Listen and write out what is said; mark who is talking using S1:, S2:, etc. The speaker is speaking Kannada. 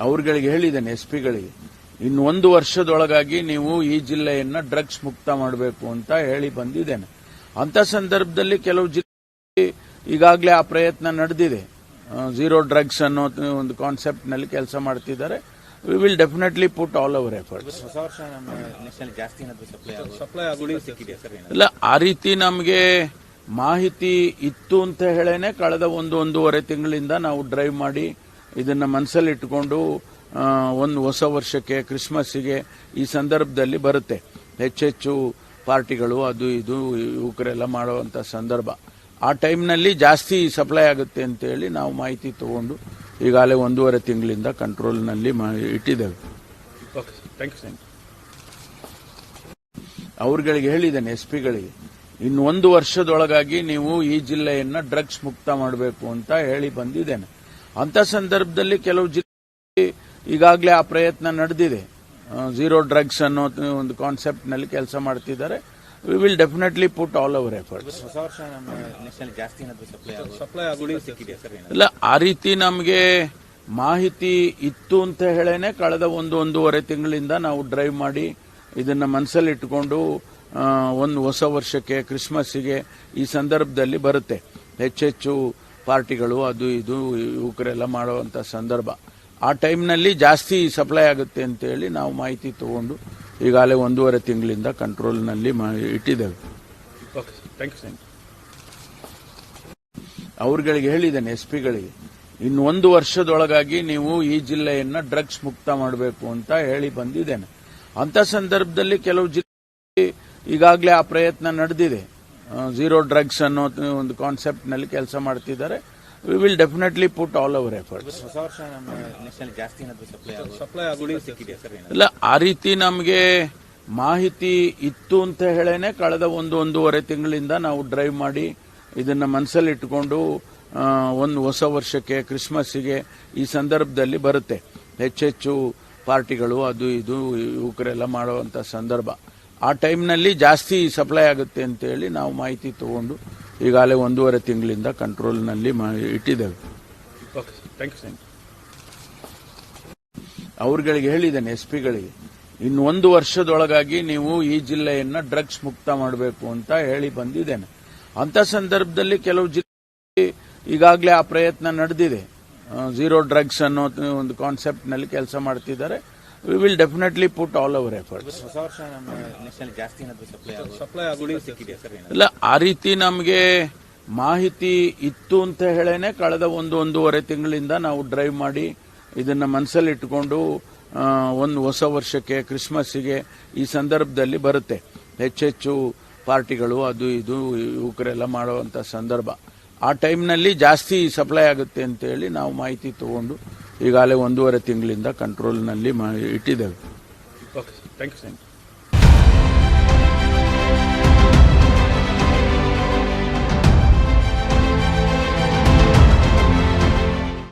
S1: ಅವ್ರಗಳಿಗೆ ಹೇಳಿದ್ದೇನೆ ಎಸ್ಪಿಗಳಿಗೆ ಇನ್ನು 1 ವರ್ಷದೊಳಗಾಗಿ ನೀವು ಈ ಜಿಲ್ಲೆಯನ್ನ ಡ್ರಗ್ಸ್ ಮುಕ್ತ ಮಾಡಬೇಕು ಅಂತ ಹೇಳಿ ಬಂದಿದ್ದೇನೆ. ಅಂತ ಸಂದರ್ಭದಲ್ಲಿ ಕೆಲವು ಜಿಲ್ಲೆ ಈಗಾಗಲೇ ಆ ಪ್ರಯತ್ನ ನಡೆದಿದೆ. ಝೀರೋ ಡ್ರಗ್ಸ್ ಅನ್ನೋ ಒಂದು ಕಾನ್ಸೆಪ್ಟ್ ನಲ್ಲಿ ಕೆಲಸ ಮಾಡ್ತಿದ್ದಾರೆ. We will definitely put all our efforts. ಇಲ್ಲ, ಆ ರೀತಿ ನಮಗೆ ಮಾಹಿತಿ ಇತ್ತು ಅಂತ ಹೇಳೇನೆ ಕಳೆದ 1-1.5 ತಿಂಗಳಿಂದ ನಾವು ಡ್ರೈವ್ ಮಾಡಿ ಇದನ್ನ ಮನಸ್ಸಲ್ಲಿ ಇಟ್ಟುಕೊಂಡು ಒಂದು ಹೊಸ ವರ್ಷಕ್ಕೆ, ಕ್ರಿಸ್ಮಸ್ಗೆ ಈ ಸಂದರ್ಭದಲ್ಲಿ ಬರುತ್ತೆ. ಹೆಚ್ಚೆಚ್ಚು ಪಾರ್ಟಿಗಳು ಅದು ಇದು ಯುವಕರೆಲ್ಲ ಮಾಡುವಂತ ಸಂದರ್ಭ. ಆ ಟೈಮ್ನಲ್ಲಿ ಜಾಸ್ತಿ ಸಪ್ಲೈ ಆಗುತ್ತೆ ಅಂತ ಹೇಳಿ ನಾವು ಮಾಹಿತಿ ತಗೊಂಡು ಈಗಾಗಲೇ 1.5 ತಿಂಗಳಿಂದ ಕಂಟ್ರೋಲ್ನಲ್ಲಿ ಇಟ್ಟಿದ್ದೇವೆ. ಅವ್ರಗಳಿಗೆ ಹೇಳಿದ್ದೇನೆ ಎಸ್ಪಿಗಳಿಗೆ ಇನ್ನು 1 ವರ್ಷದೊಳಗಾಗಿ ನೀವು ಈ ಜಿಲ್ಲೆಯನ್ನ ಡ್ರಗ್ಸ್ ಮುಕ್ತ ಮಾಡಬೇಕು ಅಂತ ಹೇಳಿ ಬಂದಿದ್ದೇನೆ. ಅಂತ ಸಂದರ್ಭದಲ್ಲಿ ಕೆಲವು ಜಿಲ್ಲೆ ಈಗಾಗಲೇ ಆ ಪ್ರಯತ್ನ ನಡೆದಿದೆ. ಝೀರೋ ಡ್ರಗ್ಸ್ ಅನ್ನೋ ಒಂದು ಕಾನ್ಸೆಪ್ಟ್ ನಲ್ಲಿ ಕೆಲಸ ಮಾಡ್ತಿದ್ದಾರೆ. We will definitely put all our efforts. ಇಲ್ಲ, ಆ ರೀತಿ ನಮಗೆ ಮಾಹಿತಿ ಇತ್ತು ಅಂತ ಹೇಳೇನೆ ಕಳೆದ 1-1.5 ತಿಂಗಳಿಂದ ನಾವು ಡ್ರೈವ್ ಮಾಡಿ ಇದನ್ನ ಮನಸ್ಸಲ್ಲಿ ಇಟ್ಟುಕೊಂಡು ಒಂದು ಹೊಸ ವರ್ಷಕ್ಕೆ, ಕ್ರಿಸ್ಮಸ್ಗೆ ಈ ಸಂದರ್ಭದಲ್ಲಿ ಬರುತ್ತೆ. ಹೆಚ್ಚೆಚ್ಚು ಪಾರ್ಟಿಗಳು ಅದು ಇದು ಯುವಕರೆಲ್ಲ ಮಾಡುವಂತ ಸಂದರ್ಭ. ಆ ಟೈಮ್ನಲ್ಲಿ ಜಾಸ್ತಿ ಸಪ್ಲೈ ಆಗುತ್ತೆ ಅಂತ ಹೇಳಿ ನಾವು ಮಾಹಿತಿ ತಗೊಂಡು ಈಗಾಗಲೇ 1.5 ತಿಂಗಳಿಂದ ಕಂಟ್ರೋಲ್ನಲ್ಲಿ ಇಟ್ಟಿದ್ದೇವೆ. ಅವ್ರಗಳಿಗೆ ಹೇಳಿದ್ದೇನೆ ಎಸ್ಪಿಗಳಿಗೆ ಇನ್ನು 1 ವರ್ಷದೊಳಗಾಗಿ ನೀವು ಈ ಜಿಲ್ಲೆಯನ್ನ ಡ್ರಗ್ಸ್ ಮುಕ್ತ ಮಾಡಬೇಕು ಅಂತ ಹೇಳಿ ಬಂದಿದ್ದೇನೆ. ಅಂತ ಸಂದರ್ಭದಲ್ಲಿ ಕೆಲವು ಜಿಲ್ಲೆ ಈಗಾಗಲೇ ಆ ಪ್ರಯತ್ನ ನಡೆದಿದೆ. ಝೀರೋ ಡ್ರಗ್ಸ್ ಅನ್ನೋ ಒಂದು ಕಾನ್ಸೆಪ್ಟ್ ನಲ್ಲಿ ಕೆಲಸ ಮಾಡ್ತಿದ್ದಾರೆ. We will definitely put all our efforts. ಇಲ್ಲ, ಆ ರೀತಿ ನಮಗೆ ಮಾಹಿತಿ ಇತ್ತು ಅಂತ ಹೇಳೇನೆ ಕಳೆದ 1-1.5 ತಿಂಗಳಿಂದ ನಾವು ಡ್ರೈವ್ ಮಾಡಿ ಇದನ್ನ ಮನಸ್ಸಲ್ಲಿ ಇಟ್ಟುಕೊಂಡು ಒಂದು ಹೊಸ ವರ್ಷಕ್ಕೆ, ಕ್ರಿಸ್ಮಸ್ಗೆ ಈ ಸಂದರ್ಭದಲ್ಲಿ ಬರುತ್ತೆ. ಹೆಚ್ಚೆಚ್ಚು ಪಾರ್ಟಿಗಳು ಅದು ಇದು ಯುವಕರೆಲ್ಲ ಮಾಡುವಂತ ಸಂದರ್ಭ. ಆ ಟೈಮ್ನಲ್ಲಿ ಜಾಸ್ತಿ ಸಪ್ಲೈ ಆಗುತ್ತೆ ಅಂತ ಹೇಳಿ ನಾವು ಮಾಹಿತಿ ತಗೊಂಡು ಈಗಾಗಲೇ 1.5 ತಿಂಗಳಿಂದ ಕಂಟ್ರೋಲ್ನಲ್ಲಿ ಇಟ್ಟಿದ್ದೇವೆ. ಅವ್ರಗಳಿಗೆ ಹೇಳಿದ್ದೇನೆ ಎಸ್ಪಿಗಳಿಗೆ ಇನ್ನು 1 ವರ್ಷದೊಳಗಾಗಿ ನೀವು ಈ ಜಿಲ್ಲೆಯನ್ನ ಡ್ರಗ್ಸ್ ಮುಕ್ತ ಮಾಡಬೇಕು ಅಂತ ಹೇಳಿ ಬಂದಿದ್ದೇನೆ. ಅಂತ ಸಂದರ್ಭದಲ್ಲಿ ಕೆಲವು ಜಿಲ್ಲೆ ಈಗಾಗಲೇ ಆ ಪ್ರಯತ್ನ ನಡೆದಿದೆ. ಝೀರೋ ಡ್ರಗ್ಸ್ ಅನ್ನೋ ಒಂದು ಕಾನ್ಸೆಪ್ಟ್ ನಲ್ಲಿ ಕೆಲಸ ಮಾಡ್ತಿದ್ದಾರೆ. We will definitely put all our efforts. ಇಲ್ಲ, ಆ ರೀತಿ ನಮಗೆ ಮಾಹಿತಿ ಇತ್ತು ಅಂತ ಹೇಳೇನೆ ಕಳೆದ 1-1.5 ತಿಂಗಳಿಂದ ನಾವು ಡ್ರೈವ್ ಮಾಡಿ ಇದನ್ನ ಮನಸ್ಸಲ್ಲಿ ಇಟ್ಟುಕೊಂಡು ಒಂದು ಹೊಸ ವರ್ಷಕ್ಕೆ, ಕ್ರಿಸ್ಮಸ್ಗೆ ಈ ಸಂದರ್ಭದಲ್ಲಿ ಬರುತ್ತೆ. ಹೆಚ್ಚೆಚ್ಚು ಪಾರ್ಟಿಗಳು ಅದು ಇದು ಯುವಕರೆಲ್ಲ ಮಾಡುವಂತ ಸಂದರ್ಭ. ಆ ಟೈಮ್ನಲ್ಲಿ ಜಾಸ್ತಿ ಸಪ್ಲೈ ಆಗುತ್ತೆ ಅಂತ ಹೇಳಿ ನಾವು ಮಾಹಿತಿ ತಗೊಂಡು ಈಗಾಗಲೇ 1.5 ತಿಂಗಳಿಂದ ಕಂಟ್ರೋಲ್ನಲ್ಲಿ ಇಟ್ಟಿದ್ದೇವೆ.